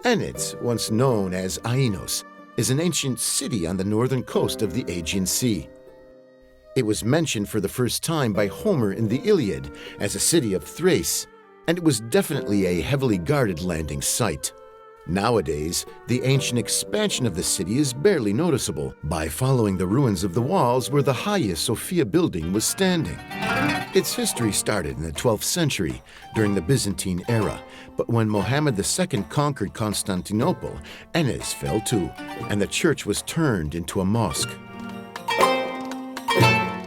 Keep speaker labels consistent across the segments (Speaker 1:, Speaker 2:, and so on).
Speaker 1: Enez, once known as Ainos, is an ancient city on the northern coast of the Aegean Sea. It was mentioned for the first time by Homer in the Iliad as a city of Thrace, and it was definitely a heavily guarded landing site. Nowadays, the ancient expansion of the city is barely noticeable by following the ruins of the walls where the Hagia Sophia building was standing. Its history started in the 12th century during the Byzantine era, but when Mohammed II conquered Constantinople, Enez fell too, and the church was turned into a mosque.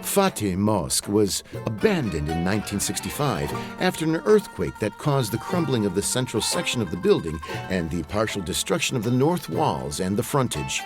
Speaker 1: Fatih Mosque was abandoned in 1965 after an earthquake that caused the crumbling of the central section of the building and the partial destruction of the north walls and the frontage.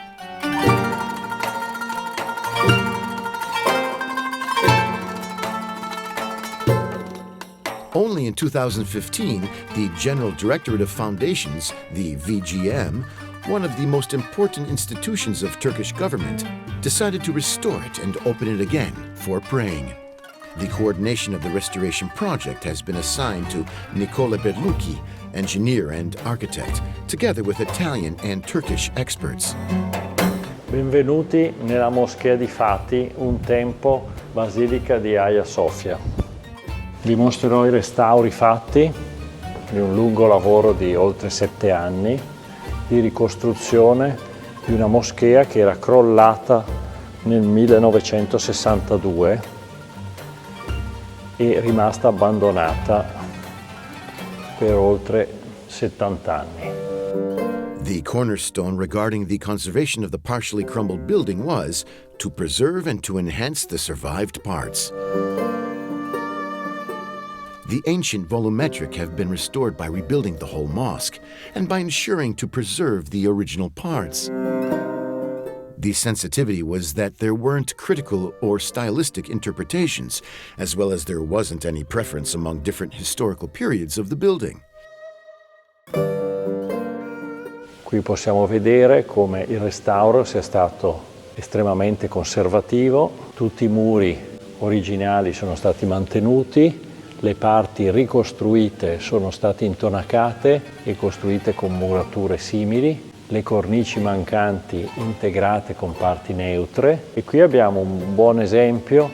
Speaker 1: Only in 2015, the General Directorate of Foundations, the VGM, one of the most important institutions of Turkish government, decided to restore it and open it again for praying. The coordination of the restoration project has been assigned to Nicola Berlucchi, engineer and architect, together with Italian and Turkish experts.
Speaker 2: Benvenuti nella moschea di Fatih, un tempo basilica di Hagia Sophia. Vi mostrerò i restauri fatti di un lungo lavoro di oltre 7 anni di ricostruzione di una moschea che era crollata nel 1962 e rimasta abbandonata per oltre 70 anni.
Speaker 1: The cornerstone regarding the conservation of the partially crumbled building was to preserve and to enhance the survived parts. The ancient volumetric have been restored by rebuilding the whole mosque and by ensuring to preserve the original parts. The sensitivity was that there weren't critical or stylistic interpretations, as well as there wasn't any preference among different historical periods of the building.
Speaker 2: Qui possiamo vedere come il restauro sia stato estremamente conservativo, tutti i muri originali sono stati mantenuti, le parti ricostruite sono state intonacate e costruite con murature simili, le cornici mancanti integrate con parti neutre e qui abbiamo un buon esempio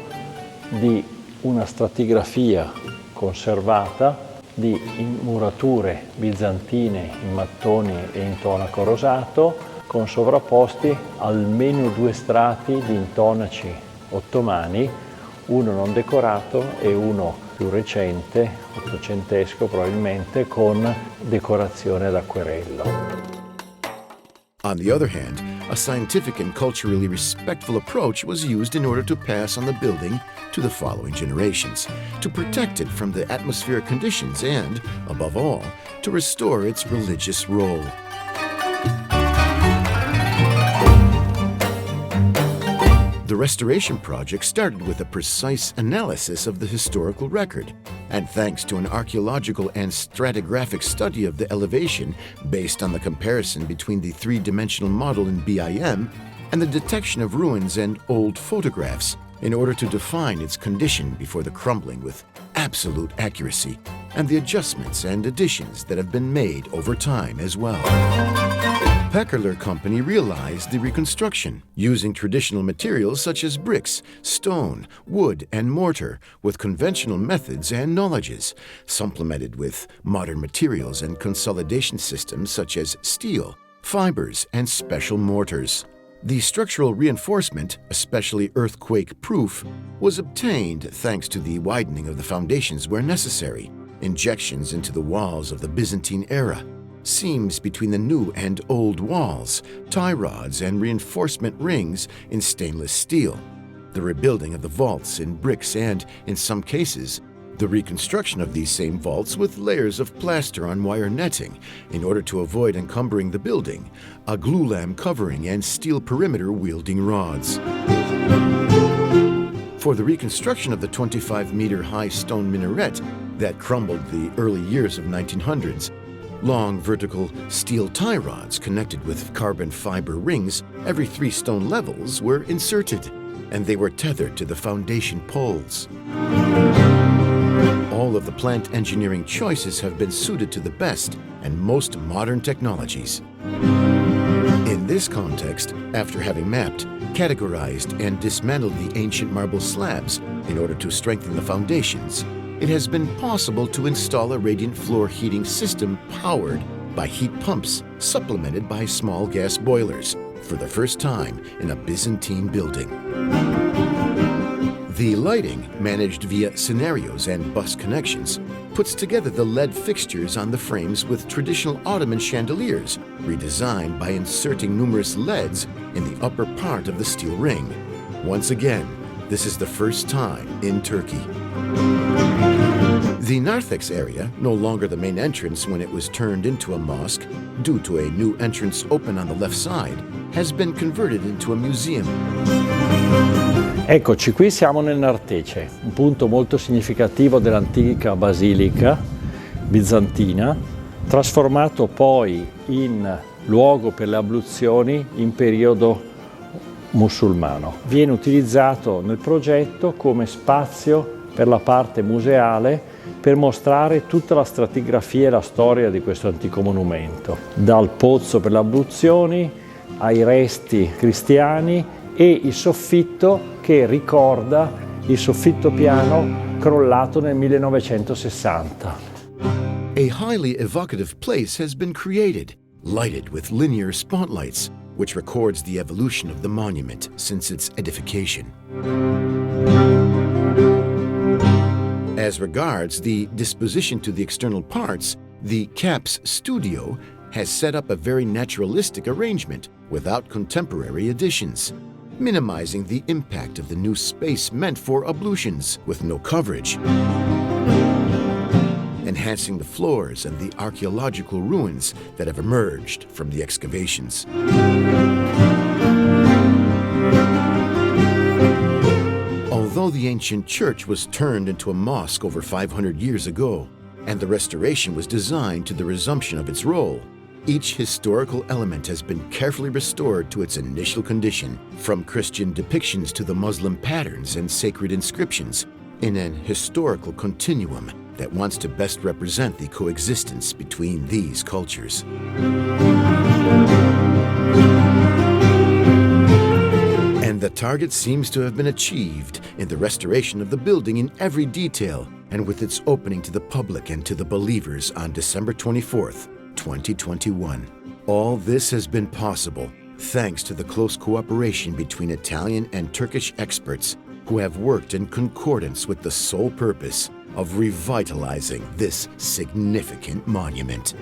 Speaker 2: di una stratigrafia conservata di murature bizantine in mattoni e intonaco rosato con sovrapposti almeno 2 strati di intonaci ottomani, uno non decorato e uno più recente, ottocentesco probabilmente, con decorazione ad acquerello.
Speaker 1: On the other hand, a scientific and culturally respectful approach was used in order to pass on the building to the following generations, to protect it from the atmospheric conditions and, above all, to restore its religious role. The restoration project started with a precise analysis of the historical record, and thanks to an archaeological and stratigraphic study of the elevation based on the comparison between the three-dimensional model in BIM and the detection of ruins and old photographs in order to define its condition before the crumbling with absolute accuracy, and the adjustments and additions that have been made over time as well. Pekerler Company realized the reconstruction using traditional materials such as bricks, stone, wood, and mortar with conventional methods and knowledges, supplemented with modern materials and consolidation systems such as steel, fibers, and special mortars. The structural reinforcement, especially earthquake-proof, was obtained thanks to the widening of the foundations where necessary, injections into the walls of the Byzantine era, seams between the new and old walls, tie rods and reinforcement rings in stainless steel, the rebuilding of the vaults in bricks and, in some cases, the reconstruction of these same vaults with layers of plaster on wire netting in order to avoid encumbering the building, a glulam covering and steel perimeter wielding rods. For the reconstruction of the 25-meter-high stone minaret that crumbled the early years of 1900s, long vertical steel tie rods connected with carbon fiber rings every 3 stone levels were inserted, and they were tethered to the foundation poles. All all of the plant engineering choices have been suited to the best and most modern technologies. In this context, after having mapped, categorized, and dismantled the ancient marble slabs in order to strengthen the foundations, it has been possible to install a radiant floor heating system powered by heat pumps supplemented by small gas boilers for the first time in a Byzantine building. The lighting, managed via scenarios and bus connections, puts together the LED fixtures on the frames with traditional Ottoman chandeliers, redesigned by inserting numerous LEDs in the upper part of the steel ring. Once again, this is the first time in Turkey. The narthex area, no longer the main entrance when it was turned into a mosque, due to a new entrance open on the left side, has been converted into a museum.
Speaker 2: Eccoci, qui siamo nel nartece, un punto molto significativo dell'antica basilica bizantina, trasformato poi in luogo per le abluzioni in periodo musulmano. Viene utilizzato nel progetto come spazio per la parte museale per mostrare tutta la stratigrafia e la storia di questo antico monumento, dal pozzo per le abluzioni ai resti cristiani e il soffitto che ricorda il soffitto piano crollato nel 1960.
Speaker 1: A highly evocative place has been created, lighted with linear spotlights, which records the evolution of the monument since its edification. As regards the disposition to the external parts, the CAPS studio has set up a very naturalistic arrangement without contemporary additions, minimizing the impact of the new space meant for ablutions with no coverage, enhancing the floors and the archaeological ruins that have emerged from the excavations. Although the ancient church was turned into a mosque over 500 years ago, and the restoration was designed to the resumption of its role, each historical element has been carefully restored to its initial condition, from Christian depictions to the Muslim patterns and sacred inscriptions, in an historical continuum that wants to best represent the coexistence between these cultures. And the target seems to have been achieved in the restoration of the building in every detail, and with its opening to the public and to the believers on December 24th, 2021. All this has been possible thanks to the close cooperation between Italian and Turkish experts who have worked in concordance with the sole purpose of revitalizing this significant monument.